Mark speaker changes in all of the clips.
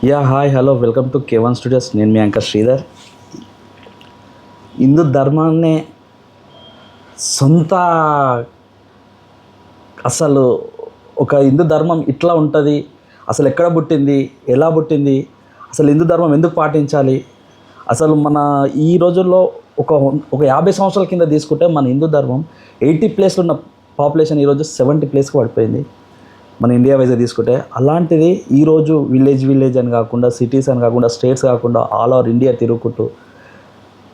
Speaker 1: Hi hello welcome to K1 studios. నేను మీ anchor Sridhar. Hindu ధర్మాన్ని సొంత అసలు ఒక హిందూ ధర్మం ఇట్లా ఉంటుంది, అసలు ఎక్కడ పుట్టింది, ఎలా పుట్టింది, అసలు హిందూ ధర్మం ఎందుకు పాటించాలి, అసలు మన ఈ రోజుల్లో ఒక 50 సంవత్సరాల కింద తీసుకుంటే మన హిందూ ధర్మం 80 ప్లేస్లో ఉన్న పాపులేషన్ ఈరోజు 70 ప్లేస్కి పడిపోయింది. మన ఇండియా వైజ్ తీసుకుంటే అలాంటిది ఈరోజు విలేజ్ అని కాకుండా, సిటీస్ అని కాకుండా, స్టేట్స్ కాకుండా ఆల్ ఓవర్ ఇండియా తిరుగుకుంటూ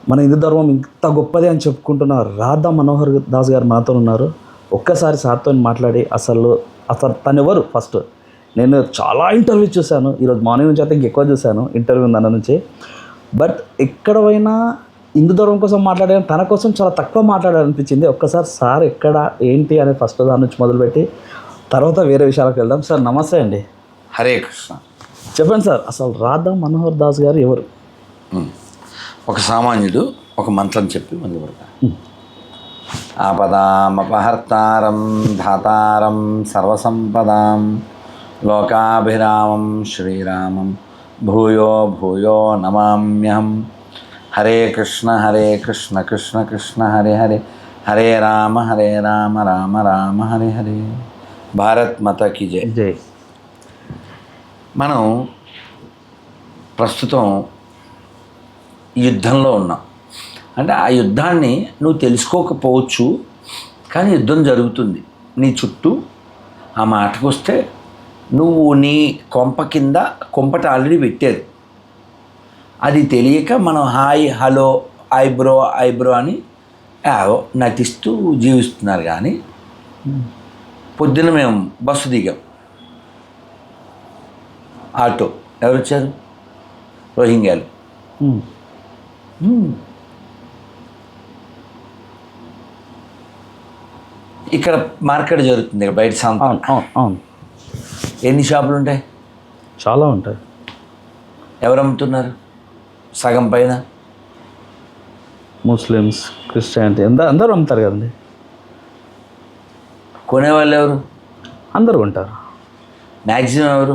Speaker 1: మన హిందూ ధర్మం ఇంత గొప్పది అని చెప్పుకుంటున్న రాధా మనోహర్ దాస్ గారు మాతో ఉన్నారు. ఒక్కసారి సార్తో మాట్లాడి అసలు తను ఎవరు ఫస్ట్. నేను చాలా ఇంటర్వ్యూ చూశాను, ఈరోజు మార్నింగ్ నుంచి అయితే ఇంకెక్కువ చూశాను ఇంటర్వ్యూ దాని నుంచి. బట్ ఎక్కడ పోయినా హిందూ ధర్మం కోసం మాట్లాడాను, తన కోసం చాలా తక్కువ మాట్లాడాలనిపించింది. ఒక్కసారి సార్ ఎక్కడ ఏంటి అనే ఫస్ట్ దాని నుంచి మొదలుపెట్టి తర్వాత వేరే విషయాలకు వెళ్దాం. సార్ నమస్తే అండి.
Speaker 2: హరే కృష్ణ.
Speaker 1: చెప్పండి సార్, అసలు రాధా మనోహర్ దాస్ గారు ఎవరు?
Speaker 2: ఒక సామాన్యుడు ఒక మంత్రం చెప్పి ముందు పడతాడు. ఆపదామపహర్తారం ధాతారం సర్వసంపదాం లోకాభిరామం శ్రీరామం భూయో భూయో నమామ్యహం. హరే కృష్ణ కృష్ణ కృష్ణ హరే హరే, హరే రామ రామ రామ హరే హరే. భారత్ మాతాకి జై.
Speaker 1: జై.
Speaker 2: మనం ప్రస్తుతం యుద్ధంలో ఉన్నాం. అంటే ఆ యుద్ధాన్ని నువ్వు తెలుసుకోకపోవచ్చు, కానీ యుద్ధం జరుగుతుంది నీ చుట్టూ. ఆ మాటకు వస్తే నువ్వు నీ కొంప కింద కొంపట ఆల్రెడీ పెట్టారు. అది తెలియక మనం హాయ్ హలో ఐబ్రో అని నటిస్తూ జీవిస్తున్నారు. కానీ పొద్దున్న మేము బస్సు దిగాం, ఆటో ఎవరు వచ్చారు? రోహింగ్యాలు. ఇక్కడ మార్కెట్ జరుగుతుంది, ఇక్కడ బయట సాంతం.
Speaker 1: అవును.
Speaker 2: ఎన్ని షాపులు ఉంటాయి?
Speaker 1: చాలా ఉంటాయి.
Speaker 2: ఎవరు అమ్ముతున్నారు? సగం పైన
Speaker 1: ముస్లిమ్స్, క్రిస్టియానిటీ అందరూ అమ్ముతారు కదండి.
Speaker 2: కొనేవాళ్ళు ఎవరు?
Speaker 1: అందరూ ఉంటారు.
Speaker 2: మ్యాక్సిమం ఎవరు?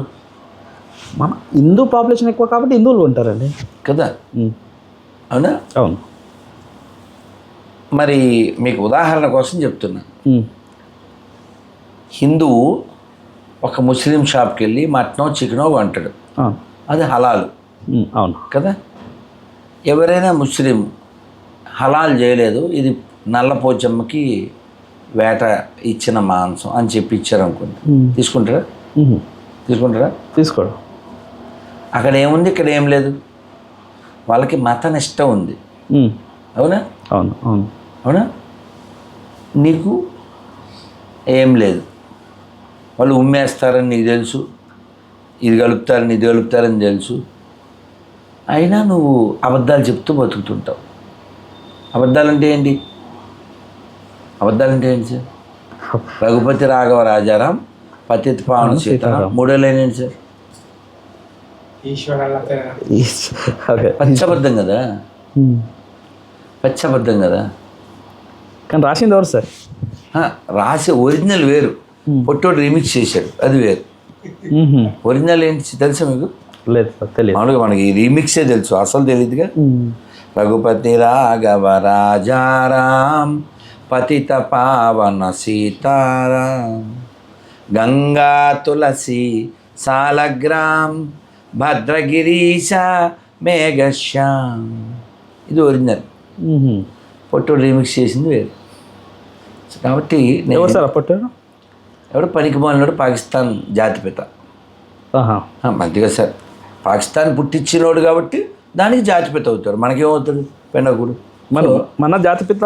Speaker 1: మన హిందూ పాపులేషన్ ఎక్కువ కాబట్టి హిందువులు ఉంటారండి
Speaker 2: కదా. అవునా?
Speaker 1: అవును.
Speaker 2: మరి మీకు ఉదాహరణ కోసం చెప్తున్నా. హిందువు ఒక ముస్లిం షాప్కి వెళ్ళి మటనో చికెనో వంటాడు, అది హలాలు.
Speaker 1: అవును
Speaker 2: కదా. ఎవరైనా ముస్లిం హలాల్ చేయలేదు, ఇది నల్లపోచమ్మకి వేట ఇచ్చిన మాంసం అని చెప్పి ఇచ్చారనుకోండి, తీసుకుంటారా?
Speaker 1: తీసుకోడు.
Speaker 2: అక్కడ ఏముంది, ఇక్కడ ఏం లేదు. వాళ్ళకి మత నిష్ట ఉంది. అవునా? అవునా? నీకు ఏం లేదు. వాళ్ళు ఉమ్మేస్తారని నీకు తెలుసు, ఇది కలుపుతారని తెలుసు. అయినా నువ్వు అబద్ధాలు చెప్తూ బతుకుతుంటావు. అబద్ధాలంటే ఏంటి సార్? రఘుపతి రాఘవ రాజారాం, పతిత పావన సీతారాం, మూడో లైన్ ఏంటి సార్? పచ్చబద్ధం కదా.
Speaker 1: కానీ రాసింది ఎవరు సార్?
Speaker 2: రాసి ఒరిజినల్ వేరు, పొట్టోడు రీమిక్స్ చేశాడు, అది వేరు. ఒరిజినల్ ఏంటి తెలుసా మీకు?
Speaker 1: లేదు సార్, తెలియదు.
Speaker 2: మామూలుగా మనకి రీమిక్సే తెలుసు, అసలు తెలియదుగా. రఘుపతి రాఘవ రాజారాం, పతిత పావన సీతారాం, గంగా తులసి సాలగ్రామ్, భద్రగిరీశ మేఘశ్యామ్. ఇది ఒరిజినల్. పొట్టోడు రీమిక్స్ చేసింది వేరు. కాబట్టి ఎవడు పనికి మాలినోడు పాకిస్తాన్ జాతిపిత. మంచిగా సార్, పాకిస్తాన్ పుట్టించినోడు కాబట్టి దానికి జాతిపిత అవుతాడు. మనకేమవుతాడు? పెండకుడు.
Speaker 1: మన జాతిపిత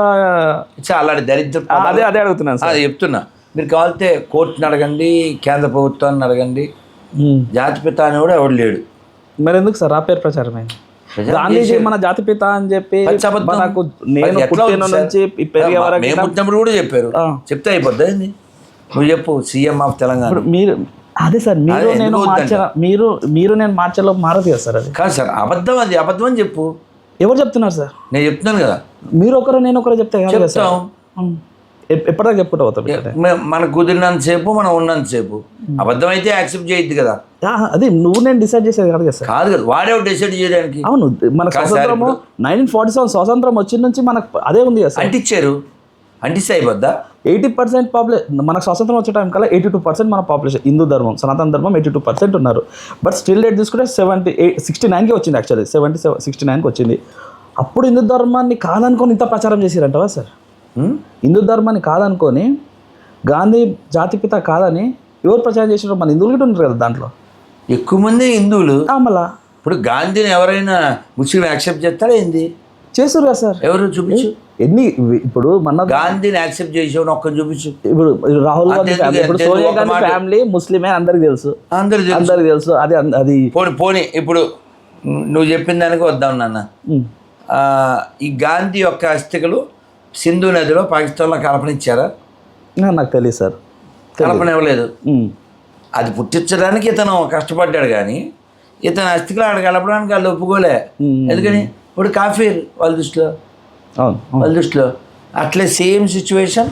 Speaker 2: అలాంటి దరిద్ర
Speaker 1: అదే అడుగుతున్నాను,
Speaker 2: అది చెప్తున్నా. మీరు కావాలంటే కోర్టుని అడగండి, కేంద్ర ప్రభుత్వాన్ని అడగండి. జాతిపిత అని కూడా ఎవడు లేడు.
Speaker 1: మరి ఎందుకు సార్ ఆ పేరు ప్రచారమైంది? గాంధీజీ మన జాతిపిత అని చెప్పి
Speaker 2: పుట్టినప్పుడు కూడా చెప్పారు. చెప్తే అయిపోద్ది. నువ్వు చెప్పు, సీఎం ఆఫ్ తెలంగాణ.
Speaker 1: మీరు అదే సార్, మీరు నేను మార్చలో మారదు కదా సార్. అది
Speaker 2: కాదు సార్, అబద్ధం. అది అబద్ధం అని చెప్పు.
Speaker 1: ఎవరు చెప్తున్నారు సార్?
Speaker 2: నేను చెప్తున్నాను కదా.
Speaker 1: మీరు ఒకరు నేను ఒకరు చెప్తే
Speaker 2: చెప్తాం.
Speaker 1: ఎప్పటిదాకా చెప్పుకుంటూ పోతాడు.
Speaker 2: మనకు కుదిరినంతసేపు మనం ఉన్నంతసేపు. అబద్ధం అయితే యాక్సెప్ట్ చేయొద్దు కదా.
Speaker 1: అది నువ్వు నేను డిసైడ్ చేసేది కాదు కదా సార్.
Speaker 2: కాదు కదా, వాడేవి డిసైడ్ చేయడానికి.
Speaker 1: అవును, మన స్వాతంత్రము 1947 స్వాతంత్రం వచ్చిన నుంచి మనకు అదే ఉంది కదా సార్.
Speaker 2: అంటిచ్చారు, అంటిస్తే అయిపోద్దా?
Speaker 1: 80% మనకు స్వాతంత్రం వచ్చే టైం కల్లా 82% మన పాపులేషన్ హిందూ ధర్మం, సనాతన ధర్మం 82% ఉన్నారు. బట్ స్టిల్ రేట్ తీసుకుంటే 69కి వచ్చింది. యాక్చువల్లీ 69కి వచ్చింది. అప్పుడు హిందూ ధర్మాన్ని కాదనుకొని ఇంత ప్రచారం చేసిరంటవా సార్? హిందూ ధర్మాన్ని కాదనుకొని గాంధీ జాతిపిత కాదని ఎవరు ప్రచారం చేసినారు? మన హిందువులు కూడా ఉన్నారు కదా దాంట్లో
Speaker 2: ఎక్కువ మంది హిందువులు.
Speaker 1: మళ్ళా
Speaker 2: ఇప్పుడు గాంధీని ఎవరైనా ముస్లిం యాక్సెప్ట్ చేస్తారా ఏంది?
Speaker 1: చేస్తారు కదా సార్.
Speaker 2: ఎవరు చూపించు.
Speaker 1: ఇప్పుడు మన
Speaker 2: గాంధీని యాక్సెప్ట్ చేసేవాడు ఒక్కని చూపించు.
Speaker 1: ఇప్పుడు రాహుల్ గాంధీ ఫ్యామిలీ, ఇప్పుడు సోనియా గాంధీ ఫ్యామిలీ ముస్లిమే అందరికి తెలుసు, అందరికి తెలుసు. అది
Speaker 2: పోనీ ఇప్పుడు నువ్వు చెప్పిన దానికి వద్దాం నాన్న. ఈ గాంధీ యొక్క అస్థికలు సింధు నదిలో పాకిస్తాన్లో కలపనిచ్చారా?
Speaker 1: నాకు తెలియదు సార్.
Speaker 2: కలపన ఇవ్వలేదు. అది పుట్టించడానికి ఇతను కష్టపడ్డాడు, కానీ ఇతను అస్థికలు ఆడ కలపడానికి వాళ్ళు ఒప్పుకోలే. ఎందుకని? ఇప్పుడు కాఫీర్ వాళ్ళ దృష్టిలో, వాళ్ళ దృష్టిలో. అట్లే సేమ్ సిచ్యువేషన్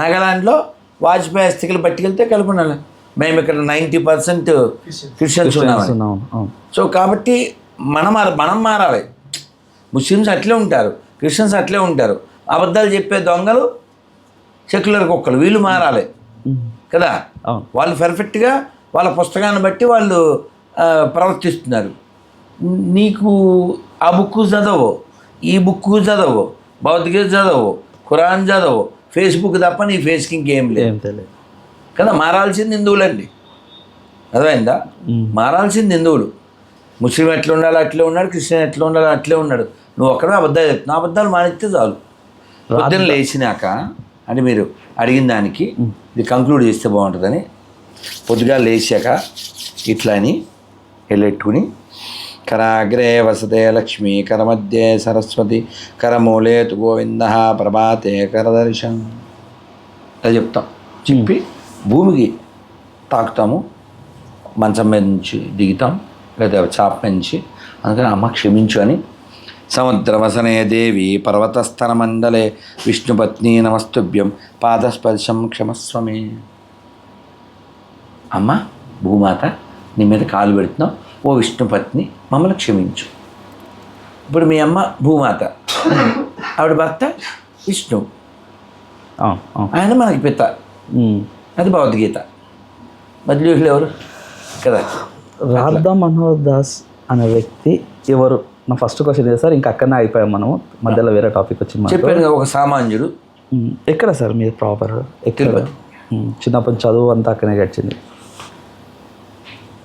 Speaker 2: నాగాలాండ్లో వాజ్పేయి అస్థికలు పట్టుకెళ్తే కలుపునాలి. మేము ఇక్కడ 90% క్రిస్టియన్స్ ఉన్నాము. సో కాబట్టి మనం మారాలి. ముస్లిమ్స్ అట్లే ఉంటారు, క్రిస్టియన్స్ అట్లే ఉంటారు. అబద్ధాలు చెప్పే దొంగలు సెక్యులర్ కుక్కలు, వీళ్ళు మారాలి కదా. వాళ్ళు పర్ఫెక్ట్గా వాళ్ళ పుస్తకాన్ని బట్టి వాళ్ళు ప్రవర్తిస్తున్నారు. నీకు ఆ బుక్ చదవో, ఈ బుక్ చదవో, భగవద్గీత చదవో, ఖురాన్ చదవో, ఫేస్బుక్ తప్ప నీ ఫేస్కి ఇంకేం లేదు కదా. మారాల్సింది హిందువులండి, అర్థమైందా? మారాల్సింది హిందువులు. ముస్లిం ఎట్లా ఉండాలో అట్లే ఉన్నాడు, క్రిస్టియన్ ఎట్లా ఉండాలో అట్లే ఉన్నాడు. నువ్వు ఒక్కడే అబద్ధాలు చెప్తున్నావు. అబద్ధాలు మానేస్తే చాలు. పొద్దున్న లేచినాక అంటే మీరు అడిగిన దానికి ఇది కంక్లూడ్ చేస్తే బాగుంటుందని, పొద్దుగా లేచాక ఇట్లా అని వెళ్ళెట్టుకుని కరాగ్రే వసతే లక్ష్మి, కరమధ్యే సరస్వతి, కరమూలే తు గోవింద, ప్రభాతే కరదర్శనం అది చెప్తాం. చెప్పి భూమికి తాకుతాము, మంచం మీద నుంచి దిగుతాం, లేదా చాప నుంచి. అందుకని అమ్మ క్షమించు అని. సముద్రవసనే దేవి పర్వతస్థన మండలే విష్ణుపత్ని నమస్తుభ్యం, పాదస్పర్శం క్షమస్వమే. అమ్మ భూమాత, నీ మీద కాలు పెడుతున్నాం, ఓ విష్ణుపత్ని మమ్మల్ని క్షమించు. ఇప్పుడు మీ అమ్మ భూమాత, ఆవిడ భర్త విష్ణు, ఆయన మనకి పిత. అది భగవద్గీత. మధ్యలో ఎవరు కదా?
Speaker 1: రాధా మనోహర్ దాస్ అనే వ్యక్తి ఎవరు? నా ఫస్ట్ క్వశ్చన్ ಇದೆ సార్. ఇంకా అక్కడనే అయిపోయాం మనము, మధ్యలో వేరే టాపిక్ వచ్చింది.
Speaker 2: చెప్పాను ఒక సామాన్యుడు.
Speaker 1: ఎక్కడ సార్ మీరు ప్రాపర్? ఎక్కడ? చిన్నప్పటి చదువు అంతా అక్కడనే గడిచింది.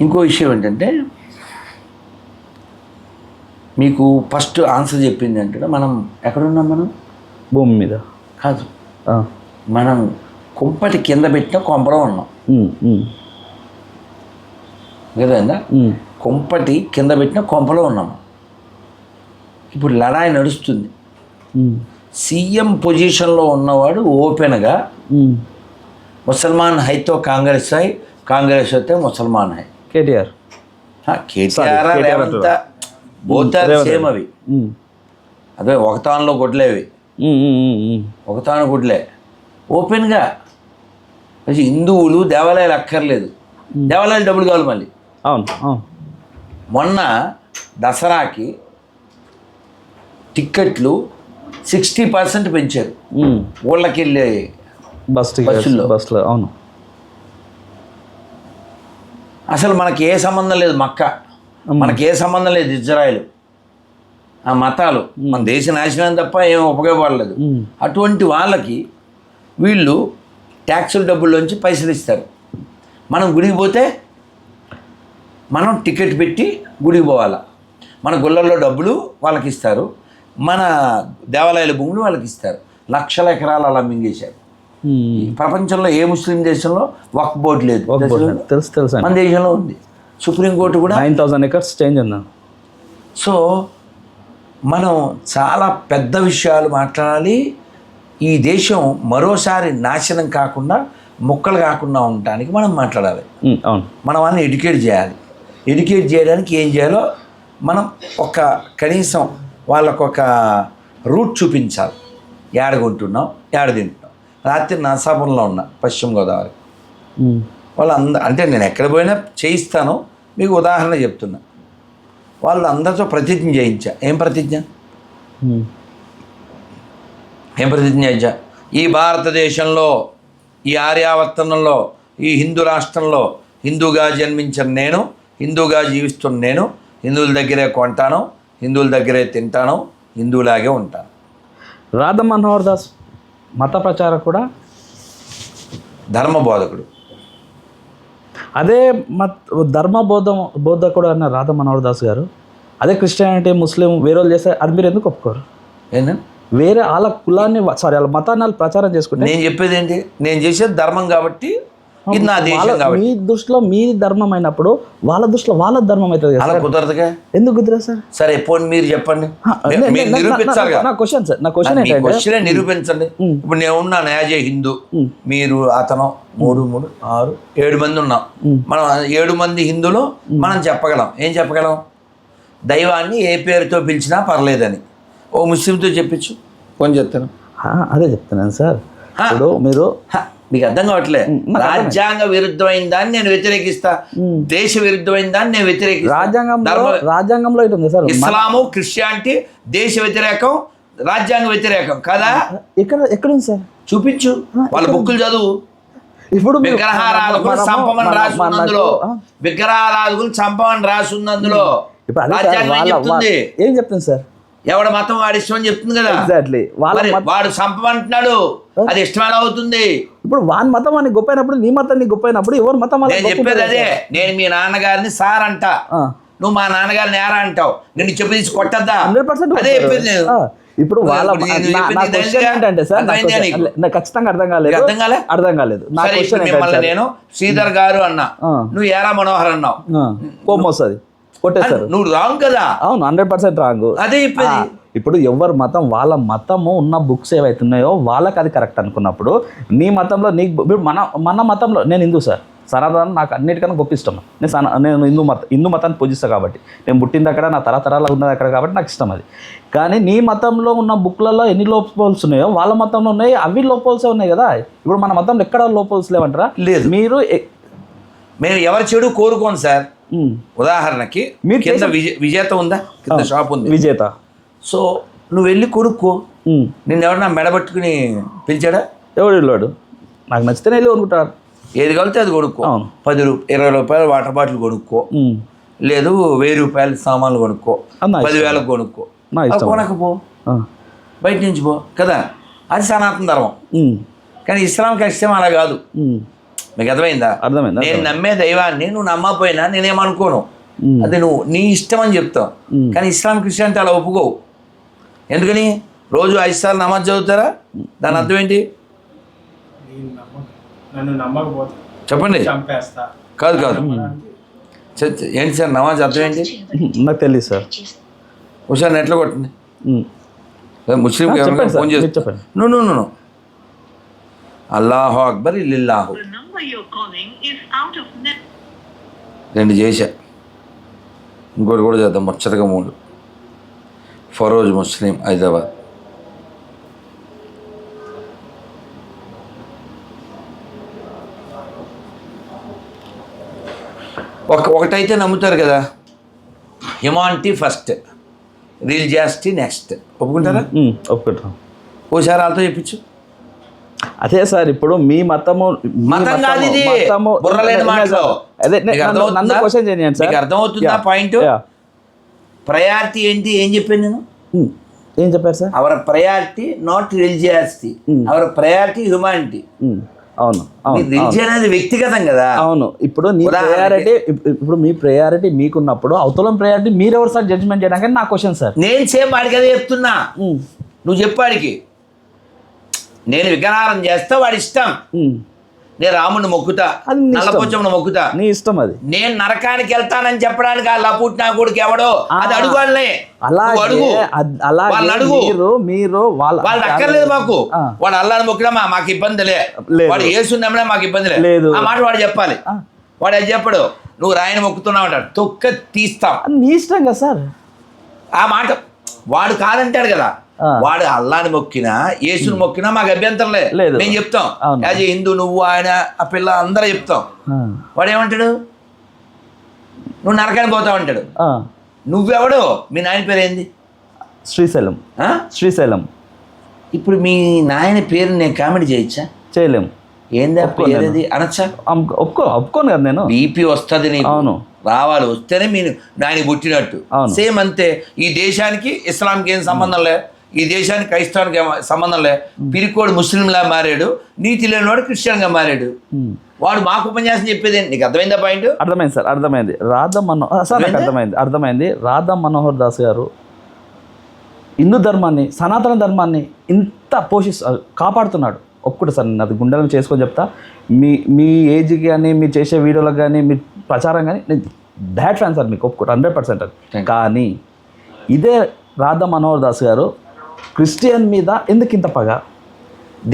Speaker 2: ఇంకో విషయం ఏంటంటే, మీకు ఫస్ట్ ఆన్సర్ చెప్పింది అంటే మనం ఎక్కడున్నాం? మనం
Speaker 1: భూమి మీద
Speaker 2: కాదు, మనం కుంపటి కింద పెట్టిన కొంపలో ఉన్నాం కదా. కుంపటి కింద పెట్టిన కొంపలో ఉన్నాము. ఇప్పుడు లడాయి నడుస్తుంది. సీఎం పొజిషన్లో ఉన్నవాడు ఓపెన్గా ముసల్మాన్ హైతో కాంగ్రెస్ హై, కాంగ్రెస్ అయితే ముసల్మాన్ హై.
Speaker 1: కేటీఆర్
Speaker 2: బోతారు సేమ్ అవి. అదే ఒకతానులో గుడ్లేవి, ఒకతాను గుడ్లే ఓపెన్గా. హిందువులు దేవాలయాలు అక్కర్లేదు, దేవాలయాలు డబ్బులు కావాలి మళ్ళీ. మొన్న దసరాకి టిక్కెట్లు 60% పెంచారు ఊళ్ళకి వెళ్ళే బస్సులో. అవును, అసలు మనకి ఏ సంబంధం లేదు మక్క, మనకి ఏ సంబంధం లేదు ఇజ్రాయిల్. ఆ మతాలు మన దేశ నాశనం తప్ప ఏం ఉపయోగపడలేదు. అటువంటి వాళ్ళకి వీళ్ళు ట్యాక్సుల డబ్బుల్లోంచి పైసలు ఇస్తారు. మనం గుడికి పోతే మనం టికెట్ పెట్టి గుడికి పోవాలా. మన గుళ్ళల్లో డబ్బులు వాళ్ళకి ఇస్తారు, మన దేవాలయాల భూములు వాళ్ళకి ఇస్తారు. లక్షల ఎకరాలు అలా మింగేశారు. ప్రపంచంలో ఏ ముస్లిం దేశంలో వక్ఫ్ బోర్డు లేదు. తెలుసు, మన దేశంలో ఉంది. సుప్రీంకోర్టు కూడా
Speaker 1: 9,000 acres చేంజ్ అన్నా.
Speaker 2: సో మనం చాలా పెద్ద విషయాలు మాట్లాడాలి. ఈ దేశం మరోసారి నాశనం కాకుండా, ముక్కలు కాకుండా ఉండటానికి మనం మాట్లాడాలి. మనం వాళ్ళని ఎడ్యుకేట్ చేయాలి. ఎడ్యుకేట్ చేయడానికి ఏం చేయాలో మనం కనీసం వాళ్ళకు ఒక రూట్ చూపించాలి. ఏడ కొంటున్నాం, ఏడ తింటున్నాం. రాత్రి నరసాపురంలో ఉన్నా, పశ్చిమ గోదావరి. అంటే నేను ఎక్కడ పోయినా చేయిస్తాను, మీకు ఉదాహరణ చెప్తున్నా. వాళ్ళు అందరితో ప్రతిజ్ఞ చేయించా. ఏం ప్రతిజ్ఞ చేయించా? ఈ భారతదేశంలో, ఈ ఆర్యావర్తనంలో, ఈ హిందూ రాష్ట్రంలో హిందూగా జన్మించిన నేను, హిందూగా జీవిస్తున్న నేను, హిందువుల దగ్గరే కొంటాను, హిందువుల దగ్గరే తింటాను, హిందువులాగే ఉంటాను.
Speaker 1: రాధా మనోహర్ దాస్ మత ప్రచారకుడు కూడా,
Speaker 2: ధర్మ బోధకుడు.
Speaker 1: అదే బోధకుడు అన్న రాధా మనోహర్ దాస్ గారు అదే క్రిస్టియానిటీ, ముస్లిం వేరే వాళ్ళు చేస్తే అది మీరు ఎందుకు ఒప్పుకోరు?
Speaker 2: ఏంటంటే
Speaker 1: వేరే వాళ్ళ కులాన్ని వాళ్ళ మతాన్ని వాళ్ళు ప్రచారం చేసుకుంటే,
Speaker 2: నేను చెప్పేది ఏంటి, నేను చేసేది ధర్మం కాబట్టి, ఇది నా దేశం కాబట్టి.
Speaker 1: మీ దృష్టిలో మీ ధర్మం అయినప్పుడు వాళ్ళ దృష్టిలో వాళ్ళ ధర్మం అవుతుంది.
Speaker 2: అలా కుదరదుగా.
Speaker 1: ఎందుకు కుదరదు సార్?
Speaker 2: సరే పోనీ మీరు చెప్పండి, నిరూపించాలి.
Speaker 1: నా క్వశ్చన్ సార్, నా క్వశ్చన్
Speaker 2: క్వశ్చన్ నిరూపించండి. ఇప్పుడు నేను ఉన్నాను యాజ్ ఏ హిందూ, మీరు అతను 3, 3, 6, 7 మంది ఉన్నాం. మనం 7 మంది హిందువులు మనం చెప్పగలం. ఏం చెప్పగలం? దైవాన్ని ఏ పేరుతో పిలిచినా పర్లేదని. ఓ ముస్లింతో చెప్పించు, ఫోన్ చెప్తాను.
Speaker 1: అదే చెప్తున్నాను సార్. ఇప్పుడు మీరు
Speaker 2: మీకు అర్థం కావట్లే. రాజ్యాంగ విరుద్ధమైన దాన్ని నేను వ్యతిరేకిస్తా, దేశ విరుద్ధమైన దాన్ని నేను వ్యతిరేకిస్తా.
Speaker 1: రాజ్యాంగంలో ఇటుంది సార్.
Speaker 2: ఇస్లాము, క్రిస్టియానిటీ దేశ వ్యతిరేకం, రాజ్యాంగ వ్యతిరేకం కదా.
Speaker 1: ఎక్కడుంది సార్?
Speaker 2: చూపించు, వాళ్ళ బుక్కులు చదువు.
Speaker 1: ఇప్పుడు
Speaker 2: విగ్రహారాధకులు చంపమని రాసి ఉన్నందులో, విగ్రహారాధకులు చంపమని రాసి ఉన్నందులో రాజ్యాంగం చెప్తుంది.
Speaker 1: ఏం చెప్తుంది సార్?
Speaker 2: ఎవడ మతం వాడి ఇష్టం అని చెప్తుంది కదా.
Speaker 1: ఎగ్జాక్ట్లీ.
Speaker 2: వాడు చంపమంటున్నాడు, అది ఇష్టమైన అవుతుంది.
Speaker 1: ఇప్పుడు వాని మతం అని గొప్పైనప్పుడు, నీ మతం గొప్ప అయినప్పుడు ఎవరు మతం?
Speaker 2: నేను చెప్పేది అదే. నేను మీ నాన్నగారిని సార్ అంట, నువ్వు మా నాన్నగారిని ఏరా అంటావు. నేను చెప్పేది కొట్టద్దా?
Speaker 1: 100%
Speaker 2: అదే చెప్పేది నేను.
Speaker 1: ఇప్పుడు వాళ్ళ ఏంటంటే సార్, నాకు ఖచ్చితంగా అర్థం కాలేదు.
Speaker 2: మిమ్మల్ని నేను శ్రీధర్ గారు అన్నా, నువ్వు ఏరా మనోహర్ అన్నావు,
Speaker 1: కోపం వస్తుంది, కొట్టేస్తారు.
Speaker 2: నువ్వు రాంగ్ కదా.
Speaker 1: అవును, 100% రాంగ్.
Speaker 2: అదే చెప్పేది.
Speaker 1: ఇప్పుడు ఎవరి మతం వాళ్ళ మతము ఉన్న బుక్స్ ఏవైతే ఉన్నాయో వాళ్ళకి అది కరెక్ట్ అనుకున్నప్పుడు, నీ మతంలో నీకు మన మతంలో నేను హిందూ సార్, సనాతనం నాకు అన్నిటికన్నా గొప్ప ఇష్టం. నేను హిందూ మతాన్ని పూజిస్తాను కాబట్టి, నేను పుట్టింది అక్కడ, నా తరతరాలు ఉన్నది అక్కడ కాబట్టి నాకు ఇష్టం అది. కానీ నీ మతంలో ఉన్న బుక్లలో ఎన్ని లోపోల్స్ ఉన్నాయో వాళ్ళ మతంలో ఉన్నాయి, అవి లోపోల్సే ఉన్నాయి కదా. ఇప్పుడు మన మతంలో ఎక్కడ లోపోల్స్ లేవంటారా?
Speaker 2: లేదు. మేము ఎవరి చెడు కోరుకోను సార్. ఉదాహరణకి కింద విజేత ఉందా, కింద షాప్ ఉంది
Speaker 1: విజేత.
Speaker 2: సో నువ్వు వెళ్ళి కొనుక్కో. నిన్ను ఎవరన్నా మెడబట్టుకుని పిలిచాడా?
Speaker 1: ఎవడు వెళ్ళాడు? నాకు నచ్చితేనే వెళ్ళి కొనుక్కుంటాడు.
Speaker 2: ఏది కలితే అది కొనుక్కో. 20 రూపాయలు వాటర్ బాటిల్ కొనుక్కో, లేదు 1000 రూపాయల సామాన్లు కొనుక్కో, 10,000 కొనుక్కో. కొనకపో, బయట నుంచి పో కదా. అది సనాతన ధర్మం. కానీ ఇస్లాం కష్టం అలా కాదు. మీకు అర్థమైందా? నేను నమ్మే దైవాన్ని నువ్వు నమ్మకపోయినా నేనేమనుకోను, అది నువ్వు నీ ఇష్టం అని చెప్తావు. కానీ ఇస్లాం, క్రిస్టియానిటీ అలా ఒప్పుకోవు. ఎందుకని? రోజు 5 సార్లు నమాజ్ చదువుతారా? దాని అర్థం ఏంటి చెప్పండి. కాదు ఏంటి సార్ నమాజ్ అర్థం ఏంటి?
Speaker 1: నాకు తెలియదు సార్.
Speaker 2: ఒకసారి నెట్లో కొట్టండి. ముస్లిం ఫోన్ చేసి చెప్పండి. నో అల్లాహు అక్బర్ ఇల్లాహు 2 చేశా. ఇంకోటి కూడా చేద్దాం ముచ్చటగా 3. ఫరోజ్ ముస్లిం హైదరాబాద్. ఒకటైతే నమ్ముతారు కదా, హ్యుమానిటీ ఫస్ట్, రిలీజియాసిటీ నెక్స్ట్. ఒప్పుకుంటారా?
Speaker 1: ఒప్పుకుంటాం.
Speaker 2: ఓసారి వాళ్ళతో చెప్పించు.
Speaker 1: అదే సార్, ఇప్పుడు మీ మతము
Speaker 2: అర్థమవుతుందా పాయింట్? ప్రయారిటీ ఏంటి? ఏం చెప్పాను నేను?
Speaker 1: ఏం చెప్పారు sir?
Speaker 2: Our priority not religiosity, our priority humanity.
Speaker 1: అవును,
Speaker 2: రిలీజియన్ అనేది వ్యక్తిగతం కదా.
Speaker 1: అవును. ఇప్పుడు మీ ప్రయారిటీ మీకున్నప్పుడు అవతలం ప్రయారిటీ మీరెవరు సార్ జడ్జిమెంట్ చేయడానికి? నా క్వశ్చన్ సార్.
Speaker 2: నేను సేమ్ వాడికి అదే చెప్తున్నా. నువ్వు చెప్పాడికి నేను విగ్రహారం చేస్తా, వాడి ఇష్టం. నేను రాముడిని మొక్కుతా, నల్లపోచమ్మని మొక్కుతా,
Speaker 1: నీ ఇష్టం. అది నేను
Speaker 2: నరకానికి వెళ్తానని చెప్పడానికి ఆ లపుట్ నా కొడుకు ఎవడో అది అడుగు. వాళ్ళని వాళ్ళు అక్కర్లేదు మాకు. వాడు అల్లాని మొక్కినా మాకు ఇబ్బంది వాడు ఏసున్నామనే మాకు ఇబ్బంది లేదు. ఆ మాట వాడు చెప్పాలి. వాడు అది చెప్పడు. నువ్వు రాయని మొక్కుతున్నావు అంటాడు, తొక్క తీస్తాం.
Speaker 1: నీ ఇష్టం కదా సార్.
Speaker 2: ఆ మాట వాడు కాదంటాడు కదా. వాడు అల్లాని మొక్కినా యేసుని మొక్కినా మాకు అభ్యంతరం
Speaker 1: లేదు.
Speaker 2: మేము చెప్తాం
Speaker 1: అవును.
Speaker 2: యాజ్ హిందూ నువ్వు ఆయన ఆ పిల్ల అందరూ చెప్తాం. వాడు ఏమంటాడు, నువ్వు నరకానికి పోతావు అంటాడు. నువ్వెవడు, మీ నాయన పేరు ఏంది?
Speaker 1: శ్రీశైలం. శ్రీశైలం.
Speaker 2: ఇప్పుడు మీ నాయన పేరు నేను కామెడీ చేయొచ్చా?
Speaker 1: చేయలేం.
Speaker 2: ఏందా పేరేది అనొచ్చా?
Speaker 1: ఒప్పుకోను కదా నేను.
Speaker 2: బీపీ వస్తుంది నీకు.
Speaker 1: అవును,
Speaker 2: రావాలి, వస్తేనే మీరు నాయన పుట్టినట్టు. సేమ్ అంతే. ఈ దేశానికి ఇస్లాంకి ఏం సంబంధం లే, ఈ దేశానికి క్రైస్తవానికి సంబంధం లే. పిరికోడు ముస్లింలా మారాడు, నీతి లేనివాడు క్రిస్టియన్గా మారాడు. వాడు మాకు ఉపన్యాసం చెప్పేది నీకు అర్థమైందా పాయింట్?
Speaker 1: అర్థమైంది సార్, అర్థమైంది. అర్థమైంది. రాధా మనోహర్ దాస్ గారు హిందూ ధర్మాన్ని, సనాతన ధర్మాన్ని ఇంత కాపాడుతున్నాడు. ఒక్కటి సార్ నేను అది గుండెలను చేసుకొని చెప్తా. మీ ఏజ్కి కానీ మీరు చేసే వీడియోలకు కానీ మీ ప్రచారం కానీ నేను బ్యాడ్ ఫ్యాన్ సార్ మీకు, ఒప్పుకోటి 100% అది. కానీ ఇదే రాధా మనోహర్ దాస్ గారు క్రిస్టియన్ మీద ఎందుకు ఇంత పగ?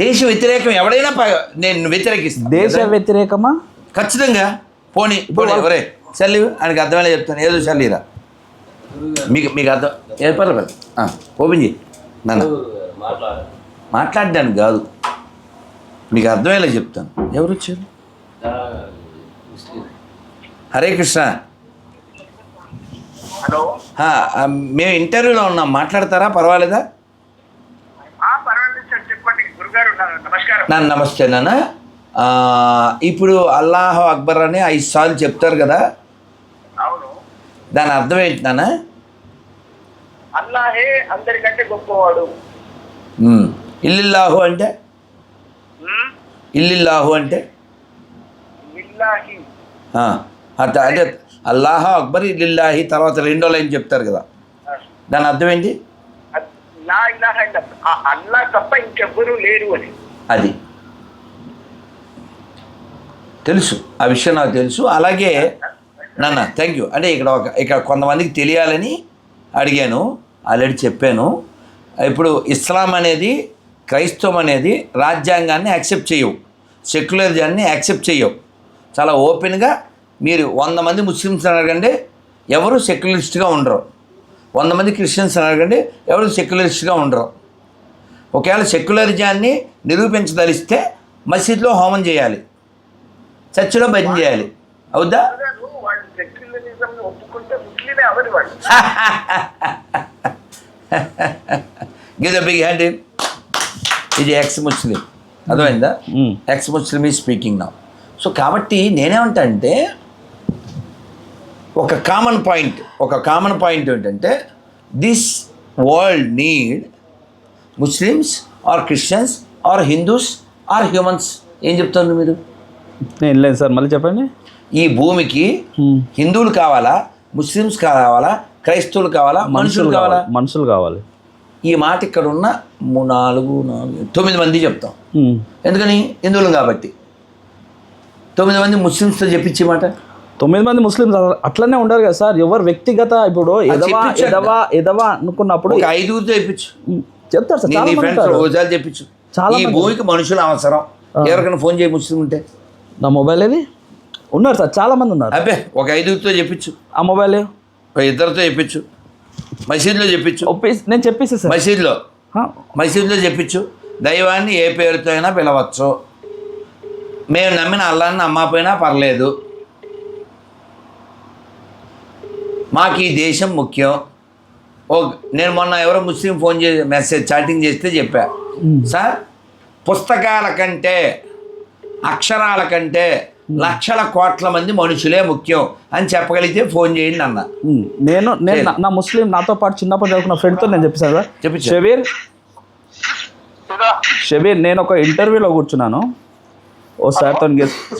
Speaker 2: దేశ వ్యతిరేకం ఎవడైనా నేను వ్యతిరేకిస్తాను.
Speaker 1: దేశ వ్యతిరేకమా?
Speaker 2: ఖచ్చితంగా. పోనీ ఎవరే చల్లి ఆయనకి అర్థమయ్యే చెప్తాను. ఏదో చల్లిరా మీకు అర్థం ఏర్పడలేదు. ఓపెన్ చేయి నాన్న. మాట్లాడడానికి కాదు, మీకు అర్థమయ్యేలా చెప్తాను. ఎవరు వచ్చారు? హరే కృష్ణ.
Speaker 3: హలో,
Speaker 2: మేము ఇంటర్వ్యూలో ఉన్నాం, మాట్లాడతారా? పర్వాలేదా?
Speaker 3: పర్వాలేదు సార్, చెప్పండి. గురుగారు నమస్కారం.
Speaker 2: నాన్న నమస్తే నాన్న. ఇప్పుడు అల్లాహ్ అక్బర్ అని 5 సార్లు చెప్తారు కదా,
Speaker 3: అవును.
Speaker 2: దాని అర్థం ఏంటి నాన్న?
Speaker 3: అల్లాహే అందరికంటే గొప్పవాడు.
Speaker 2: ఇల్లిల్లాహు అంటే? ఇల్లిల్లాహు అంటే
Speaker 3: బిల్లాహి.
Speaker 2: అట్లా అంటే అల్లాహ్ అక్బర్ ఇల్లిల్లాహి తర్వాత 2వ లైన్ చెప్తారు కదా, దాని అర్థం ఏంటి?
Speaker 3: లా ఇలాహ ఇల్లల్లాహ్, అల్లా తప్ప ఇంకెవ్వరూ లేరు అని.
Speaker 2: అది తెలుసు, ఆ విషయం నాకు తెలుసు. అలాగే నాన్న థ్యాంక్ యూ. అంటే ఇక్కడ కొంతమందికి తెలియాలని అడిగాను, ఆల్రెడీ చెప్పాను. ఇప్పుడు ఇస్లాం అనేది, క్రైస్తవం అనేది రాజ్యాంగాన్ని యాక్సెప్ట్ చేయవు, సెక్యులరిజాన్ని యాక్సెప్ట్ చేయవు. చాలా ఓపెన్గా మీరు 100 మంది ముస్లిమ్స్ అడగండి, ఎవరు సెక్యులరిస్ట్గా ఉండరు. 100 మంది క్రిస్టియన్స్ అడగండి, ఎవరు సెక్యులరిస్ట్గా ఉండరు. ఒకవేళ సెక్యులరిజాన్ని నిరూపించదలిస్తే మసీద్లో హోమం చేయాలి, చర్చిలో భజన చేయాలి. అవుద్దా?
Speaker 3: వాళ్ళు సెక్యులరిజం ఒప్పుకుంటే ముస్లిమే అవరు వాళ్ళు.
Speaker 2: Give the big hand. ఇది ఎక్స్ ముస్లిం, అర్థమైందా? ఎక్స్ ముస్లిం ఈ స్పీకింగ్ నౌ. సో కాబట్టి నేనేమంటా అంటే ఒక కామన్ పాయింట్ ఏంటంటే this world need Muslims or Christians or Hindus or humans. ఏం చెప్తారు మీరు?
Speaker 1: నేను లేదు సార్, మళ్ళీ చెప్పండి.
Speaker 2: ఈ భూమికి హిందువులు కావాలా, ముస్లిమ్స్ కావాలా, క్రైస్తవులు కావాలా, మనుషులు కావాలి. ఈ మాట ఇక్కడ ఉన్న 9 మంది చెప్తాం. ఎందుకని? హిందువులు కాబట్టి. 9 మంది ముస్లిమ్స్తో చెప్పించే మాట.
Speaker 1: 9 మంది ముస్లిమ్స్ అట్లనే ఉండరు కదా సార్. ఎవరు వ్యక్తిగత ఇప్పుడు ఎదవా అనుకున్నప్పుడు
Speaker 2: 5గురితో చెప్పించు,
Speaker 1: చెప్తారు సార్.
Speaker 2: ఓసారి చెప్పించు. ఈ భూమికి మనుషులు అవసరం. ఎవరికైనా ఫోన్ చేయి ముస్లిం ఉంటే.
Speaker 1: నా మొబైల్ ఏది? ఉన్నారు సార్, చాలా మంది ఉన్నారు.
Speaker 2: అబ్బే ఒక 5గురితో చెప్పించు.
Speaker 1: ఆ మొబైల్
Speaker 2: 2 చెప్పించు. మసీదులో చెప్పించు.
Speaker 1: నేను చెప్పేసి సార్,
Speaker 2: మసీదులో చెప్పించు. దైవాన్ని ఏ పేరుతో అయినా పిలవచ్చు, మేము నమ్మిన అల్లాన్ని నమ్మకపోయినా పర్లేదు, మాకు ఈ దేశం ముఖ్యం. నేను మొన్న ఎవరో ముస్లిం ఫోన్ చేసి చాటింగ్ చేస్తే చెప్పా, సార్ పుస్తకాల కంటే అక్షరాల కంటే లక్షల కోట్ల మంది మనుషులే ముఖ్యం అని చెప్పగలిగితే ఫోన్ చేయండి అన్న.
Speaker 1: నేను నా ముస్లిం నాతో పాటు చిన్నప్పుడు చదువుకున్న ఫ్రెండ్తో నేను చెప్పాను సార్. షబీర్ నేను ఒక ఇంటర్వ్యూలో కూర్చున్నాను. ఓ సార్తో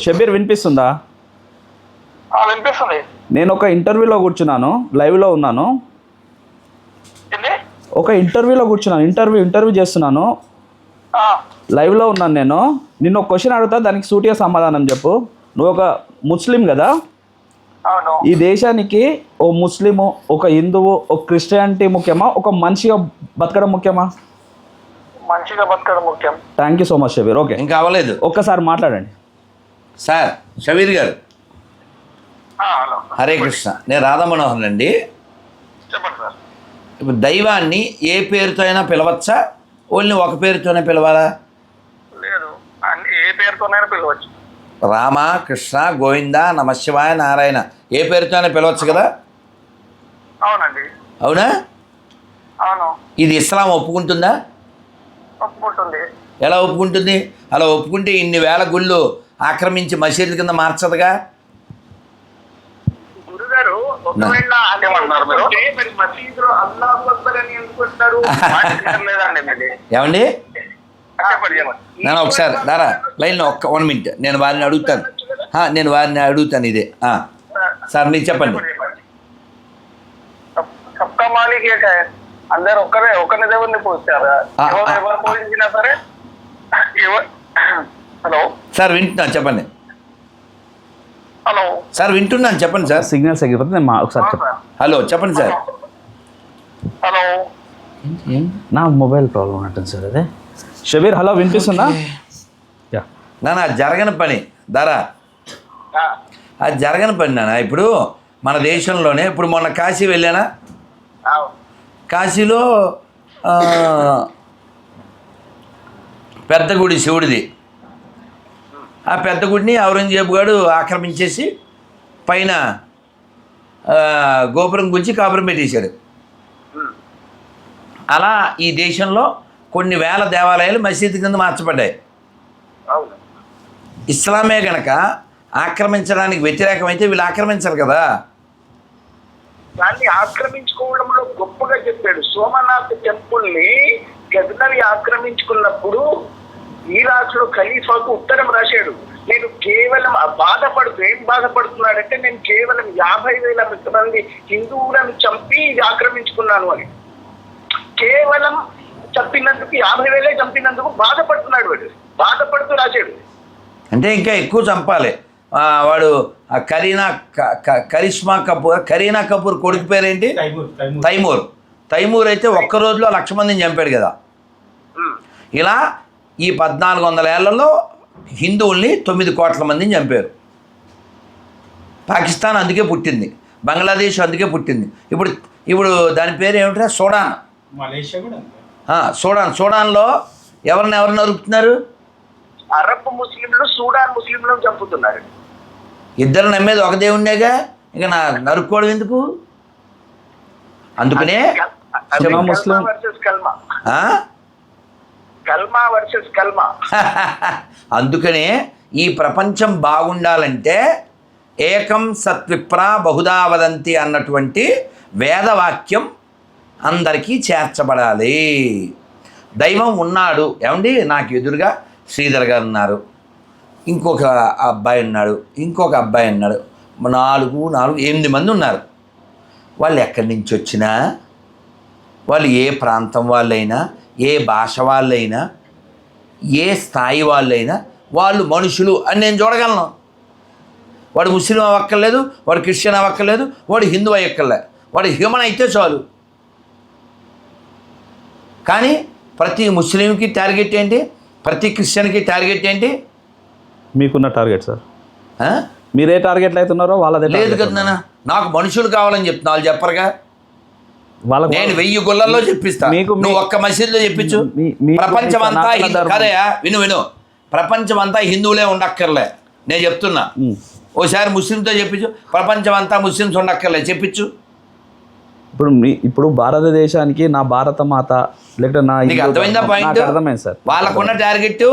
Speaker 1: షబీర్ వినిపిస్తుందా? నేను ఒక ఇంటర్వ్యూలో కూర్చున్నాను, లైవ్లో ఉన్నాను. ఒక ఇంటర్వ్యూలో కూర్చున్నాను, ఇంటర్వ్యూ చేస్తున్నాను, లైవ్లో ఉన్నాను. నేను నిన్ను ఒక క్వశ్చన్ అడుగుతా, దానికి సూటిగా సమాధానం చెప్పు. నువ్వు ఒక ముస్లిం కదా, ఈ దేశానికి ఓ ముస్లిము, ఒక హిందువు, ఒక క్రిస్టియానిటీ ముఖ్యమా, ఒక మనిషిగా బతకడం ముఖ్యమా?
Speaker 3: మంచిగా బతకడం ముఖ్యం.
Speaker 1: Thank you so much Shabir. Okay,
Speaker 2: ఇంకా అవ్వలేదు,
Speaker 1: ఒక్కసారి మాట్లాడండి
Speaker 2: సార్. షబీర్ గారు,
Speaker 3: హలో,
Speaker 2: హరే కృష్ణ. నేను రాధా మనోహర్ అండి.
Speaker 3: చెప్పండి సార్.
Speaker 2: ఇప్పుడు దైవాన్ని ఏ పేరుతో అయినా పిలవచ్చా, ఓన్లీ ఒక పేరుతోనే పిలవాలా?
Speaker 3: లేదు, అన్ని ఏ పేరుతోనైనా పిలవచ్చు.
Speaker 2: రామ, కృష్ణ, గోవింద, నమశివాయ, నారాయణ ఏ పేరుతోనే పిలవచ్చు కదా?
Speaker 3: అవునండి.
Speaker 2: అవునా?
Speaker 3: అవును,
Speaker 2: ఇది ఇస్లాం ఒప్పుకుంటుందా?
Speaker 3: ఒప్పుకుంటుంది.
Speaker 2: ఎలా ఒప్పుకుంటుంది? అలా ఒప్పుకుంటే ఇన్ని వేల గుళ్ళు ఆక్రమించి మసీదు కింద మార్చదుగా.
Speaker 3: గురుగారు ఒకవేళ అదేమన్నారు మీరు, మరి మసీదులో అల్లాహు అక్బర్ అని ఎందుకుంటారు? లేదండి మీది.
Speaker 2: ఏమండి?
Speaker 3: చెప్పండి, చెప్పండి.
Speaker 2: నేను ఒకసారి దారా లైన్లో 1 మినిట్ నేను వారిని అడుగుతాను. నేను వారిని అడుగుతాను ఇదే. సార్ మీరు చెప్పండి.
Speaker 3: సబ్కా మాలిక్ ఏక హై. అందరు ఒకరిని దేవుడిని పూజిస్తారు. ఎవరు పూజించినా సరే. హలో
Speaker 2: సార్ వింటున్నాను, చెప్పండి.
Speaker 3: హలో
Speaker 2: సార్ వింటున్నాను, చెప్పండి సార్.
Speaker 1: సిగ్నల్స్ ఎగిరిపోతే నేను ఒకసారి చెప్తాను.
Speaker 2: హలో చెప్పండి సార్.
Speaker 3: హలో
Speaker 1: నా మొబైల్ ప్రాబ్లం ఉంటుంది సార్. అదే షబీర్, హలో వినిపిస్తుందా? యా.
Speaker 2: నాన్న అది జరగని పని ధరా, అది జరగని పని నాన్న. ఇప్పుడు మన దేశంలోనే ఇప్పుడు మొన్న కాశీ వెళ్ళానా? కాశీలో పెద్ద గుడి శివుడిది. ఆ పెద్ద గుడిని ఔరంగజేబు గారు ఆక్రమించేసి పైన గోపురం గురించి కాపురం పెట్టేశాడు. అలా ఈ దేశంలో కొన్ని వేల దేవాలయాలు మసీదు కింద మార్చబడ్డాయి. ఇస్లామే గనక ఆక్రమించడానికి వ్యతిరేకమైతే వీళ్ళు ఆక్రమించరు కదా.
Speaker 3: దాన్ని ఆక్రమించుకోవడంలో గొప్పగా చెప్పాడు. సోమనాథ్ టెంపుల్ ని గజనవి ఆక్రమించుకున్నప్పుడు ఈరాజులో ఖలీఫాకు ఉత్తరం రాశాడు. నేను కేవలం ఏం బాధపడుతున్నాడంటే నేను కేవలం 50,000 మంది హిందువులను చంపి ఇది ఆక్రమించుకున్నాను అని. కేవలం చంపినందుకు 50,000 చంపినందుకు బాధపడుతున్నాడు. వాడు బాధపడుతూ రాశాడు.
Speaker 2: అంటే ఇంకా ఎక్కువ చంపాలి. వాడు కరీనా కపూర్ కొడుకు పేరేంటి? తైమూర్ అయితే ఒక్క రోజులో 1,00,000 మందిని చంపాడు కదా. ఇలా ఈ 1400 ఏళ్లలో హిందువుల్ని 9 కోట్ల మందిని చంపారు. పాకిస్తాన్ అందుకే పుట్టింది, బంగ్లాదేశ్ అందుకే పుట్టింది. ఇప్పుడు దాని పేరు ఏమిటంటే సూడాన్.
Speaker 4: మలేషియా కూడా
Speaker 2: సూడాన్లో ఎవరిని నరుకుతున్నారు?
Speaker 3: అరబ్ ముస్లింలు సూడాన్ ముస్లింలను చంపుతున్నారు.
Speaker 2: ఇద్దరు నమ్మేది ఒక దేవుణ్ణేగా, ఇక నరుక్కోవడం ఎందుకు? అందుకనే అందుకనే ఈ ప్రపంచం బాగుండాలంటే ఏకం సత్విప్రా బహుదా వదంతి అన్నటువంటి వేదవాక్యం అందరికీ చేర్చబడాలి. దైవం ఉన్నాడు. ఏమండి, నాకు ఎదురుగా శ్రీధర్ గారు ఉన్నారు, ఇంకొక అబ్బాయి ఉన్నాడు, ఇంకొక అబ్బాయి ఉన్నాడు, 8 మంది ఉన్నారు. వాళ్ళు ఎక్కడి నుంచి వచ్చినా, వాళ్ళు ఏ ప్రాంతం వాళ్ళైనా, ఏ భాష వాళ్ళైనా, ఏ స్థాయి వాళ్ళైనా వాళ్ళు మనుషులు అని నేను చూడగలను. వాడు ముస్లిం అవ్వక్కర్లేదు, వాడు క్రిస్టియన్ అవ్వక్కర్లేదు, వాడు హిందూ అయ్యక్కర్లేదు, వాడు హ్యూమన్ అయితే చాలు. కానీ ప్రతి ముస్లింకి టార్గెట్ ఏంటి? ప్రతి క్రిస్టియన్కి టార్గెట్ ఏంటి?
Speaker 1: మీకున్న టార్గెట్ సార్. మీరే టార్గెట్లు అవుతున్నారో వాళ్ళదే
Speaker 2: లేదు కదా నాన్న. నాకు మనుషులు కావాలని చెప్తున్నా, వాళ్ళు చెప్పరుగా. నేను 1000 గుళ్ళల్లో చెప్పిస్తా, నువ్వు ఒక్క మసీదులో చెప్పించు. ప్రపంచమంతా కదయా, విను ప్రపంచమంతా హిందువులే ఉండక్కర్లే, నేను చెప్తున్నా. ఓసారి ముస్లింతో చెప్పించు, ప్రపంచమంతా ముస్లిమ్స్ ఉండక్కర్లే, చెప్పించు.
Speaker 1: ఇప్పుడు భారతదేశానికి నా భారత మాత లేకపోతే నా
Speaker 2: అర్థమైందా పాయింట్?
Speaker 1: అర్థమైంది సార్.
Speaker 2: వాళ్ళకున్న టార్గెట్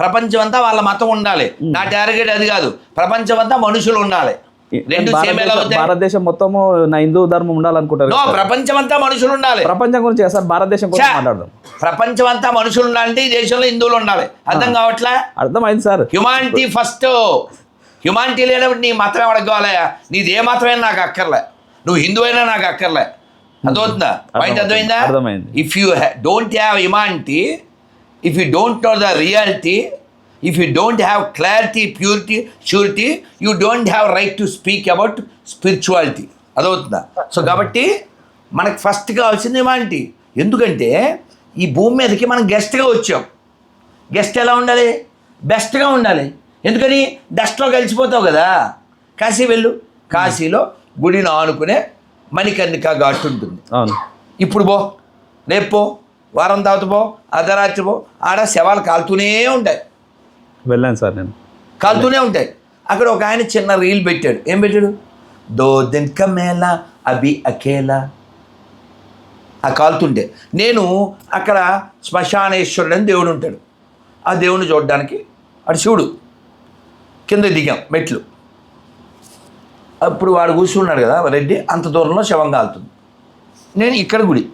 Speaker 2: ప్రపంచం అంతా వాళ్ళ మతం ఉండాలి. నా టార్గెట్ అది కాదు, ప్రపంచం అంతా మనుషులు ఉండాలి. రెండు సేమ్ ఎలా అవుతాయి?
Speaker 1: భారతదేశం మొత్తము నా హిందూ ధర్మం ఉండాలనుకుంటారు.
Speaker 2: ప్రపంచం అంతా మనుషులు ఉండాలి.
Speaker 1: ప్రపంచం గురించి సార్, భారతదేశం గురించి మాట్లాడదాం.
Speaker 2: ప్రపంచం అంతా మనుషులు ఉండాలంటే ఈ దేశంలో హిందువులు ఉండాలి. అర్థం కావట్లే?
Speaker 1: అర్థమైంది సార్.
Speaker 2: Humanity first. హ్యుమానిటీ లేనప్పుడు నీ మతం ఎవరికి కావాలయా? నీది ఏ మతమైనా నాకు అక్కర్లే, నువ్వు హిందూ అయినా నాకు అక్కర్లే. అర్థమవుతుందా పాయింట్? అర్థమైందా? If you don't have humanity, if you don't know the reality, if you don't have clarity, purity, surety, you don't have right to speak about spirituality. అదవుతుందా? సో కాబట్టి మనకు ఫస్ట్ కావాల్సింది హ్యుమానిటీ. ఎందుకంటే ఈ భూమి మీదకి మనం గెస్ట్గా వచ్చాం. గెస్ట్ ఎలా ఉండాలి? బెస్ట్గా ఉండాలి. ఎందుకని? డస్ట్లో కలిసిపోతావు కదా. కాశీ వెళ్ళు, కాశీలో గుడిని ఆనుకునే మణికర్ణిక ఘాట్ ఉంటుంది. ఇప్పుడు పో, రేపు పో, వారం తర్వాత పో, అర్ధరాత్రి పో, ఆడ శవాలు కాలుతూనే ఉంటాయి.
Speaker 1: వెళ్ళాను సార్ నేను.
Speaker 2: కాలుతూనే ఉంటాయి. అక్కడ ఒక ఆయన చిన్న రీల్ పెట్టాడు. ఏం పెట్టాడు? దో దిన్ కమేలా అభి అకేలా. ఆ కాలుతుంటే నేను అక్కడ శ్మశానేశ్వరుడు అని దేవుడు ఉంటాడు. ఆ దేవుడిని చూడడానికి అటు శివుడు కింద దిగాం మెట్లు. అప్పుడు వాడు కూర్చున్నాడు కదా రెడ్డి, అంత దూరంలో శవం కాలుతుంది. నేను ఇక్కడ గుడి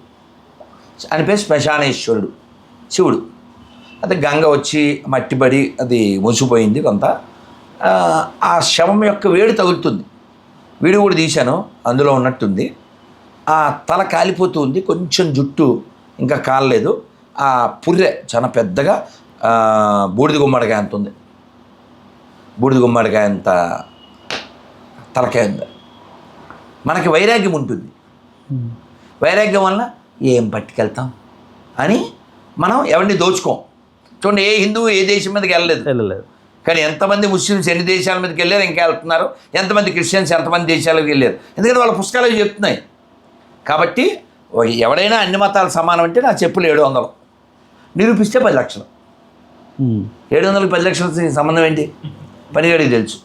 Speaker 2: అని పేరు శ్మశానేశ్వరుడు శివుడు. అది గంగ వచ్చి మట్టిపడి అది ముసిపోయింది కొంత. ఆ శవం యొక్క వేడి తగులుతుంది. వీడియో కూడా తీశాను, అందులో ఉన్నట్టుంది. ఆ తల కాలిపోతూ ఉంది, కొంచెం జుట్టు ఇంకా కాలలేదు. ఆ పుర్రె చాలా పెద్దగా బూడిద గుమ్మడికాయ అంత ఉంది. బూడిద గుమ్మడికాయ అంత తలకాయ ఉంది. మనకి వైరాగ్యం ఉంటుంది. వైరాగ్యం వల్ల ఏం పట్టుకెళ్తాం అని మనం ఎవరిని దోచుకోం. చూడండి, ఏ హిందువు ఏ దేశం మీదకి వెళ్ళలేదు. కానీ ఎంతమంది ముస్లిమ్స్ ఎన్ని దేశాల మీదకి వెళ్ళారు, ఇంకా వెళ్తున్నారు. ఎంతమంది క్రిస్టియన్స్ ఎంతమంది దేశాలకు వెళ్ళారు. ఎందుకంటే వాళ్ళ పుస్తకాలు చెప్తున్నాయి. కాబట్టి ఎవడైనా అన్ని మతాలు సమానం అంటే నా చెప్పులు 700 నిరూపిస్తే 10 లక్షలు. 700కి 10 లక్షల సంబంధం ఏంటి? పనిగడికి తెలుసు.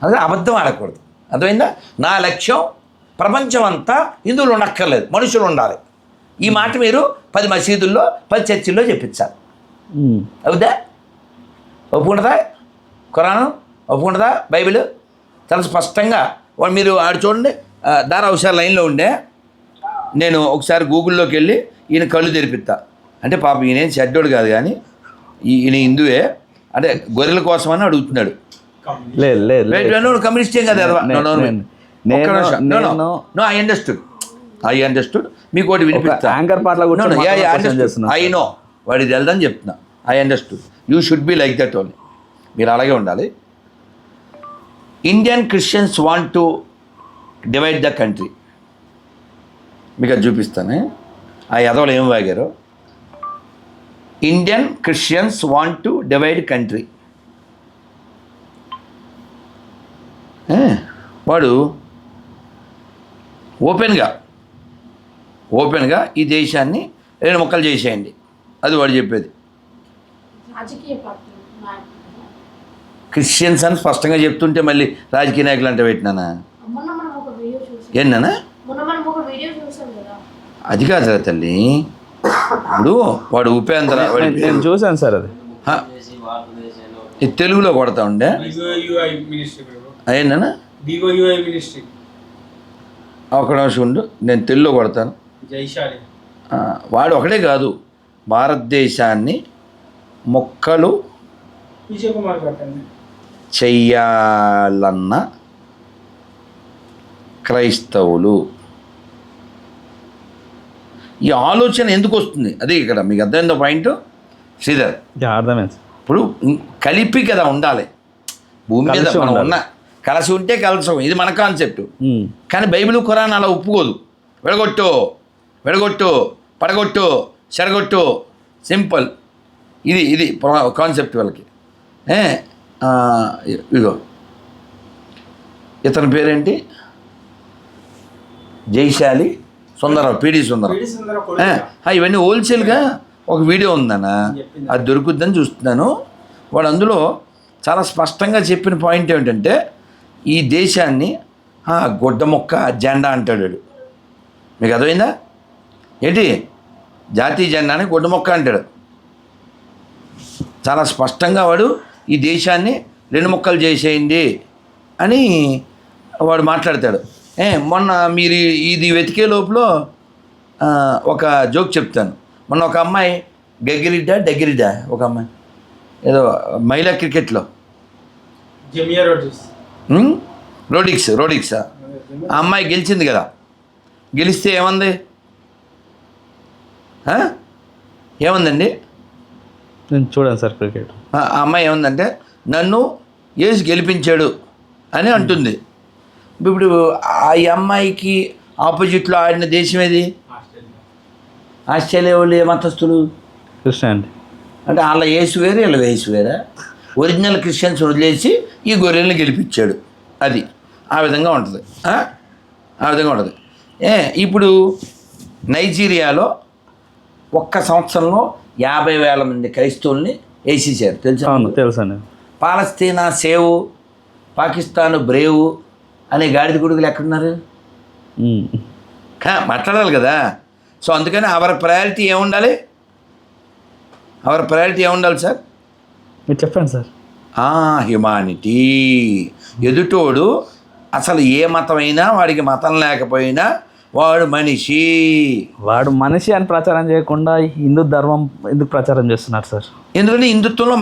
Speaker 2: అందుకని అబద్ధం ఆడకూడదు. అర్థమైందా? నా లక్ష్యం ప్రపంచం అంతా హిందువులు ఉండక్కర్లేదు, మనుషులు ఉండాలి. ఈ మాట మీరు 10 మసీదుల్లో 10 చర్చిల్లో చెప్పించాలి. అవుదా? ఒప్పుకుంటుందా? ఖురాను ఒప్పుకుంటుందా? బైబిల్ చాలా స్పష్టంగా మీరు ఆడు చూడండి. దారా ఒకసారి లైన్లో ఉండే, నేను ఒకసారి గూగుల్లోకి వెళ్ళి ఈయన కళ్ళు తెరిపిస్తా అంటే పాపం ఈయనేం చెడ్డోడు కాదు, కానీ ఈయన హిందువే అంటే గొర్రెల కోసం అని అడుగుతున్నాడు. కమ్యూనిస్ట్ ఏం కదా. I understood. మీకు ఒకటి వినిపిస్తా. ఐ నో వాడి తెలదని చెప్తున్నా. I understood. You should be like that only. మీరు అలాగే ఉండాలి. Indian Christians want to divide the country. మీకు అది చూపిస్తాను. ఆ ఎదవలు ఏం వాగారు. Indian Christians want to divide country. వాడు ఓపెన్గా ఈ దేశాన్ని 2 ముక్కలు చేసేయండి, అది వాడు చెప్పేది. క్రిస్టియన్స్ అని స్పష్టంగా చెప్తుంటే మళ్ళీ రాజకీయ నాయకులు అంటే పెట్టినానా? ఏంటన్నా? అది కాదురా తల్లి. ఇప్పుడు వాడు ఉపేంద్ర
Speaker 1: నేను చూశాను సార్. అది
Speaker 2: ఇది తెలుగులో కొడతా ఉండే. అయ్యిందన్నా ఒక నిమిషం ఉండు, నేను తెలుగులో కొడతాను. వాడు ఒకటే కాదు, భారతదేశాన్ని మొక్కలు చెయ్యాలన్న క్రైస్తవులు. ఈ ఆలోచన ఎందుకు వస్తుంది? అదే ఇక్కడ మీకు అర్థమైందో పాయింట్ శ్రీధర్.
Speaker 1: అర్థమైంది.
Speaker 2: ఇప్పుడు కలిపి కదా ఉండాలి. భూమి మీద మనం ఉన్న కలిసి ఉంటే కలసం, ఇది మన కాన్సెప్ట్. కానీ బైబిల్ ఖురాన్ అలా ఒప్పుకోదు. విడగొట్టు పడగొట్టు చెరగొట్టు, సింపుల్. ఇది కాన్సెప్ట్ వాళ్ళకి. ఇగో ఇతని పేరేంటి? జైశాలి సుందరరావు, పిడి సుందరరావు. ఇవన్నీ హోల్సేల్గా ఒక వీడియో ఉందన్న, అది దొరుకుద్దని చూస్తున్నాను. వాడు అందులో చాలా స్పష్టంగా చెప్పిన పాయింట్ ఏమిటంటే, ఈ దేశాన్ని గుడ్డ మొక్క జెండా అంటాడు. మీకు అర్థమైందా? ఏంటి జాతీయ జెండాని గుడ్డ మొక్క అంటాడు. చాలా స్పష్టంగా వాడు ఈ దేశాన్ని 2 ముక్కలు చేసేయండి అని వాడు మాట్లాడతాడు. మొన్న మీరు ఇది వెతికే లోపల ఒక జోక్ చెప్తాను. మొన్న ఒక అమ్మాయి డగ్గిరిడ్డా ఒక అమ్మాయి ఏదో మహిళా క్రికెట్లో రోడిక్స్ ఆ అమ్మాయి గెలిచింది కదా. గెలిస్తే ఏముందండి?
Speaker 1: నేను చూడాను సార్ క్రికెట్.
Speaker 2: ఆ అమ్మాయి ఏముందంటే, నన్ను యేసు గెలిపించాడు అని అంటుంది. ఇప్పుడు ఈ అమ్మాయికి ఆపోజిట్లో ఆడిన దేశం ఏది? ఆస్ట్రేలియా. వాళ్ళు ఏ మతస్థులు?
Speaker 1: క్రిస్టియన్.
Speaker 2: అంటే వాళ్ళ యేసు వేరు, వీళ్ళ యేసు వేరా? ఒరిజినల్ క్రిస్టియన్స్ వదిలేసి ఈ గొర్రెల్ని గెలిపించాడు. అది ఆ విధంగా ఉంటుంది. ఇప్పుడు నైజీరియాలో ఒక్క సంవత్సరంలో 50,000 మంది క్రైస్తవుల్ని వేసేసారు తెలుసా?
Speaker 1: అవును తెలుసండి.
Speaker 2: పాలస్తీనా సేవ్, పాకిస్తాన్ బ్రేవ్ అనే గాడిద కొడుకులు ఎక్కడున్నారు? మాట్లాడాలి కదా. సో అందుకని అవర్ ప్రయారిటీ ఏముండాలి? అవర్ ప్రయారిటీ ఏముండాలి సార్?
Speaker 1: మీరు చెప్పండి సార్.
Speaker 2: హ్యుమానిటీ. ఎదుటోడు అసలు ఏ మతమైనా వాడికి మతం లేకపోయినా వాడు మనిషి.
Speaker 1: వాడు మనిషి అని ప్రచారం చేయకుండా హిందూ ధర్మం ఎందుకు ప్రచారం చేస్తున్నారు సార్?
Speaker 2: ఎందుకంటే హిందుత్వంలో